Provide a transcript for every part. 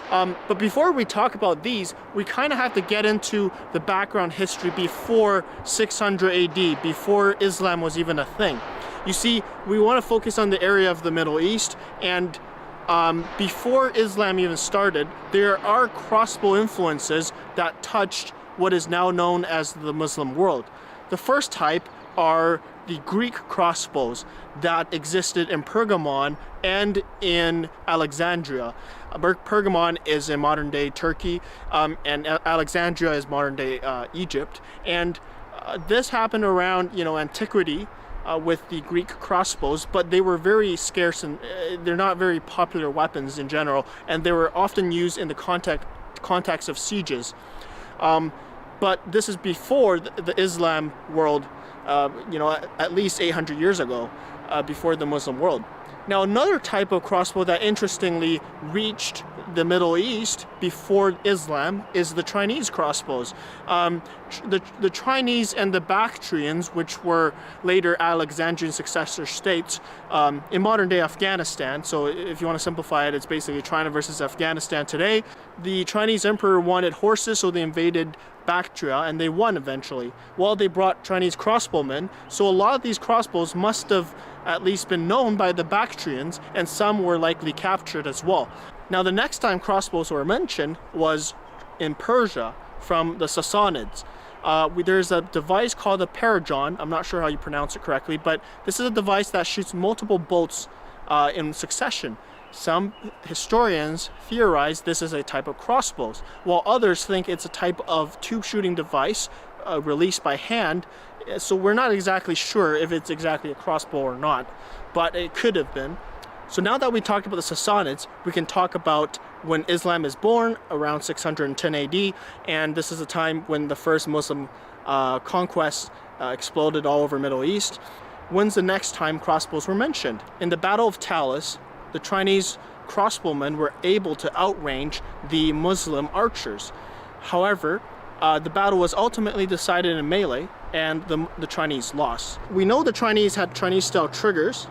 But before we talk about these, we kind of have to get into the background history before 600 AD, before Islam was even a thing. You see, we want to focus on the area of the Middle East, and before Islam even started, there are crossbow influences that touched what is now known as the Muslim world. The first type are the Greek crossbows that existed in Pergamon and in Alexandria. Pergamon is in modern-day Turkey, and Alexandria is modern-day Egypt. And this happened around, antiquity with the Greek crossbows, but they were very scarce and they're not very popular weapons in general, and they were often used in the context of sieges. But this is before the Islam world, at least 800 years ago, before the Muslim world. Now, another type of crossbow that interestingly reached the Middle East before Islam is the Chinese crossbows. The Chinese and the Bactrians, which were later Alexandrian successor states in modern-day Afghanistan. So if you want to simplify it, it's basically China versus Afghanistan today. The Chinese emperor wanted horses, so they invaded Bactria, and they won eventually. Well, they brought Chinese crossbowmen, so a lot of these crossbows must have at least been known by the Bactrians, and some were likely captured as well. Now, the next time crossbows were mentioned was in Persia from the Sassanids. There's a device called a paragon. I'm not sure how you pronounce it correctly, but this is a device that shoots multiple bolts in succession. Some historians theorize this is a type of crossbows, while others think it's a type of tube shooting device released by hand. So we're not exactly sure if it's exactly a crossbow or not, but it could have been. So now that we talked about the Sassanids, we can talk about when Islam is born, around 610 AD, and this is a time when the first Muslim conquests exploded all over Middle East. When's the next time crossbows were mentioned? In the Battle of Talas, the Chinese crossbowmen were able to outrange the Muslim archers. However, the battle was ultimately decided in melee, and the Chinese lost. We know the Chinese had Chinese-style triggers,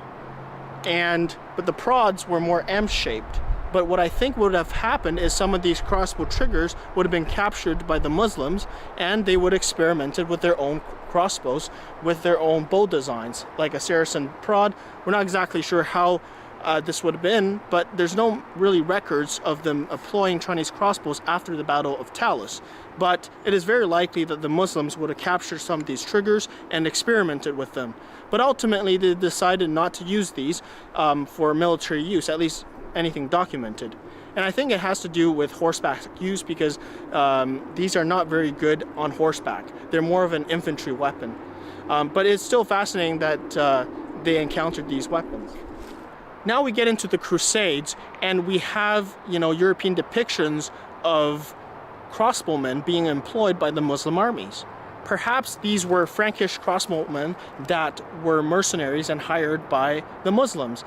but the prods were more M-shaped. But what I think would have happened is some of these crossbow triggers would have been captured by the Muslims, and they would have experimented with their own crossbows, with their own bow designs, like a Saracen prod. We're not exactly sure how this would have been, but there's no really records of them employing Chinese crossbows after the Battle of Talas. But it is very likely that the Muslims would have captured some of these triggers and experimented with them. But ultimately, they decided not to use these for military use, at least anything documented. And I think it has to do with horseback use, because these are not very good on horseback. They're more of an infantry weapon. But it's still fascinating that they encountered these weapons. Now we get into the Crusades, and we have, European depictions of crossbowmen being employed by the Muslim armies. Perhaps these were Frankish crossbowmen that were mercenaries and hired by the Muslims.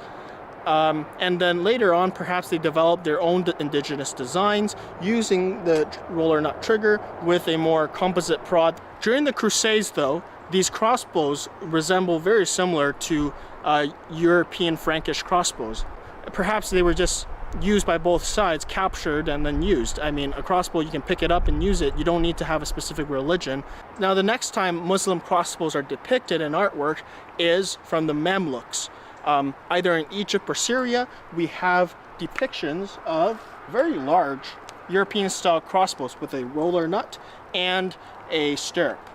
And then later on, perhaps they developed their own indigenous designs using the roller nut trigger with a more composite prod. During the Crusades, though, these crossbows resemble very similar to European Frankish crossbows. Perhaps they were just used by both sides, captured and then used. I mean, a crossbow, you can pick it up and use it. You don't need to have a specific religion. Now, the next time Muslim crossbows are depicted in artwork is from the Mamluks. Either in Egypt or Syria, we have depictions of very large European-style crossbows with a roller nut and a stirrup.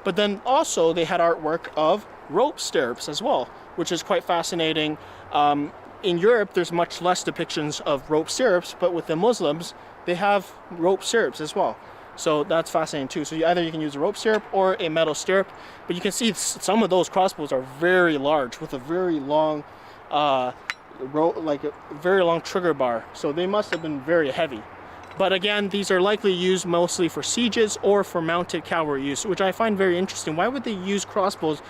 But then also they had artwork of rope stirrups as well, which is quite fascinating. In Europe, there's much less depictions of rope stirrups, but with the Muslims, they have rope stirrups as well. So that's fascinating too. So either you can use a rope stirrup or a metal stirrup, but you can see some of those crossbows are very large with a very long, like a very long trigger bar. So they must have been very heavy. But again, these are likely used mostly for sieges or for mounted cavalry use, which I find very interesting. Why would they use crossbows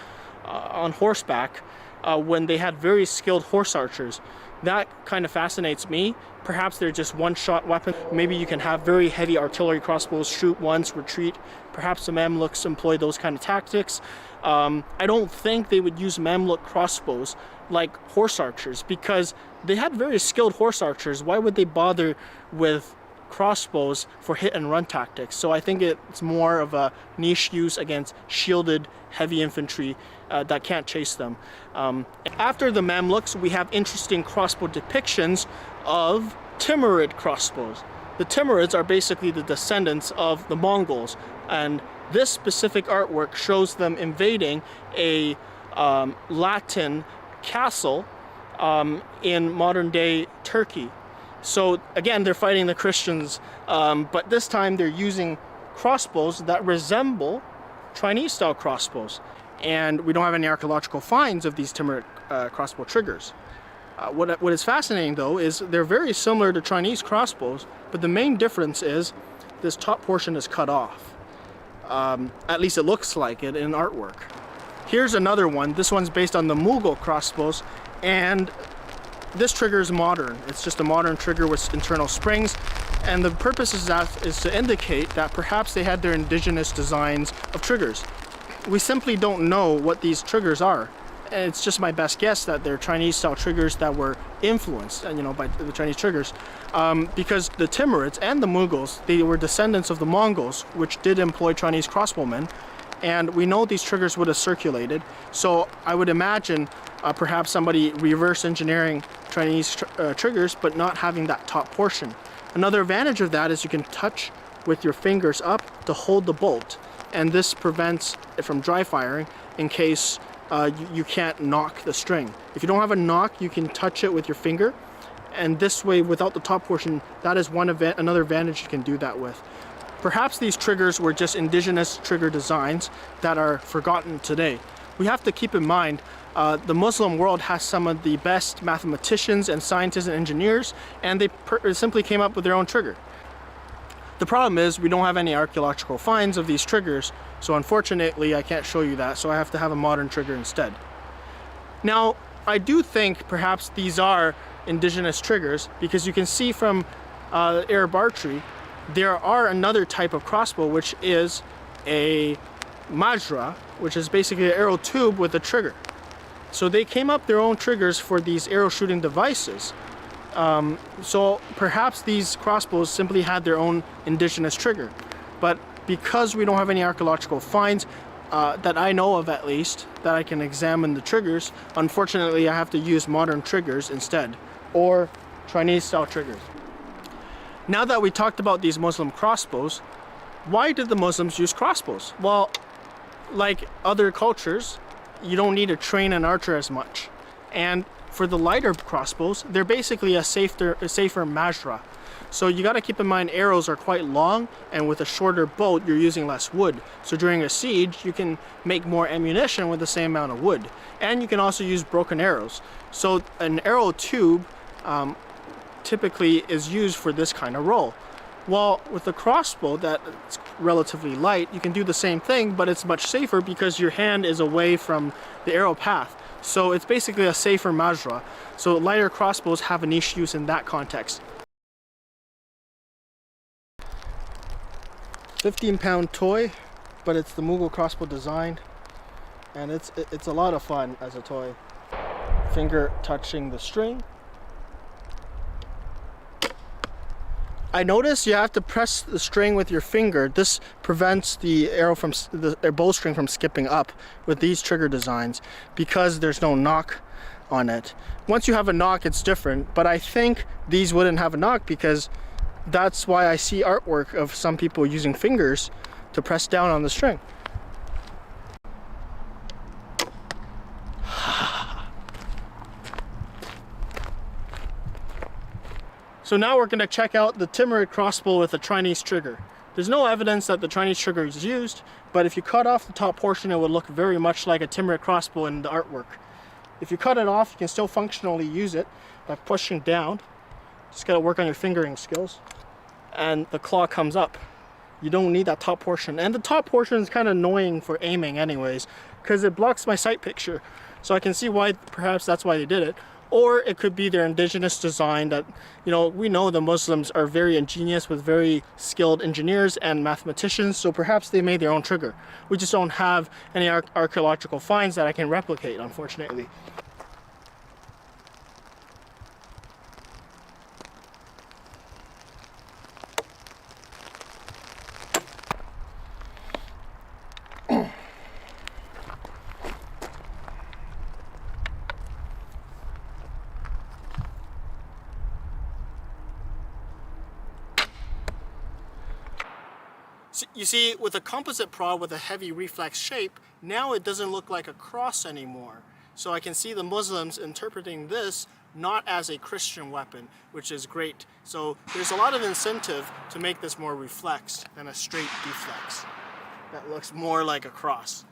on horseback when they had very skilled horse archers? That kind of fascinates me. Perhaps they're just one-shot weapon. Maybe you can have very heavy artillery crossbows, shoot once, retreat. Perhaps the Mamluks employ those kind of tactics. I don't think they would use Mamluk crossbows like horse archers, because they had very skilled horse archers. Why would they bother with crossbows for hit and run tactics. So I think it's more of a niche use against shielded heavy infantry that can't chase them. After the Mamluks, we have interesting crossbow depictions of Timurid crossbows. The Timurids are basically the descendants of the Mongols, and this specific artwork shows them invading a Latin castle in modern-day Turkey. So again, they're fighting the Christians, but this time they're using crossbows that resemble Chinese-style crossbows. And we don't have any archaeological finds of these Timurid crossbow triggers. What is fascinating though is they're very similar to Chinese crossbows, but the main difference is this top portion is cut off. At least it looks like it in artwork. Here's another one. This one's based on the Mughal crossbows, and this trigger is modern. It's just a modern trigger with internal springs, and the purpose is to indicate that perhaps they had their indigenous designs of triggers. We simply don't know what these triggers are. And it's just my best guess that they're Chinese-style triggers that were influenced, by the Chinese triggers, because the Timurids and the Mughals, they were descendants of the Mongols, which did employ Chinese crossbowmen, and we know these triggers would have circulated. So I would imagine perhaps somebody reverse engineering Chinese triggers, but not having that top portion. Another advantage of that is you can touch with your fingers up to hold the bolt, and this prevents it from dry firing in case you can't knock the string. If you don't have a knock, you can touch it with your finger, and this way, without the top portion, that is another advantage you can do that with. Perhaps these triggers were just indigenous trigger designs that are forgotten today. We have to keep in mind the Muslim world has some of the best mathematicians and scientists and engineers, and they simply came up with their own trigger. The problem is we don't have any archaeological finds of these triggers, so unfortunately I can't show you that, so I have to have a modern trigger instead. Now, I do think perhaps these are indigenous triggers, because you can see from Arab archery, there are another type of crossbow, which is a majra, which is basically an arrow tube with a trigger. So they came up their own triggers for these arrow shooting devices. So perhaps these crossbows simply had their own indigenous trigger. But because we don't have any archaeological finds, that I know of at least, that I can examine the triggers, unfortunately I have to use modern triggers instead, or Chinese-style triggers. Now that we talked about these Muslim crossbows, why did the Muslims use crossbows? Well, like other cultures, you don't need to train an archer as much. And for the lighter crossbows, they're basically a safer majra. So you got to keep in mind arrows are quite long, and with a shorter bolt, you're using less wood. So during a siege, you can make more ammunition with the same amount of wood. And you can also use broken arrows. So an arrow tube typically is used for this kind of role. Well, with a crossbow that's relatively light, you can do the same thing, but it's much safer because your hand is away from the arrow path. So it's basically a safer majra. So lighter crossbows have a niche use in that context. 15-pound toy, but it's the Mughal crossbow design, and it's a lot of fun as a toy. Finger touching the string. I noticed you have to press the string with your finger. This prevents the arrow from the bowstring from skipping up with these trigger designs because there's no knock on it. Once you have a knock, it's different, but I think these wouldn't have a knock because that's why I see artwork of some people using fingers to press down on the string. So now we're going to check out the Timurid crossbow with a Chinese trigger. There's no evidence that the Chinese trigger is used, but if you cut off the top portion, it would look very much like a Timurid crossbow in the artwork. If you cut it off, you can still functionally use it by pushing down. Just got to work on your fingering skills. And the claw comes up. You don't need that top portion. And the top portion is kind of annoying for aiming anyways, because it blocks my sight picture. So I can see why, perhaps that's why they did it. Or it could be their indigenous design that, we know the Muslims are very ingenious with very skilled engineers and mathematicians, so perhaps they made their own trigger. We just don't have any archaeological finds that I can replicate, unfortunately. So you see, with a composite prod with a heavy reflex shape, now it doesn't look like a cross anymore. So I can see the Muslims interpreting this not as a Christian weapon, which is great. So there's a lot of incentive to make this more reflex than a straight deflex that looks more like a cross.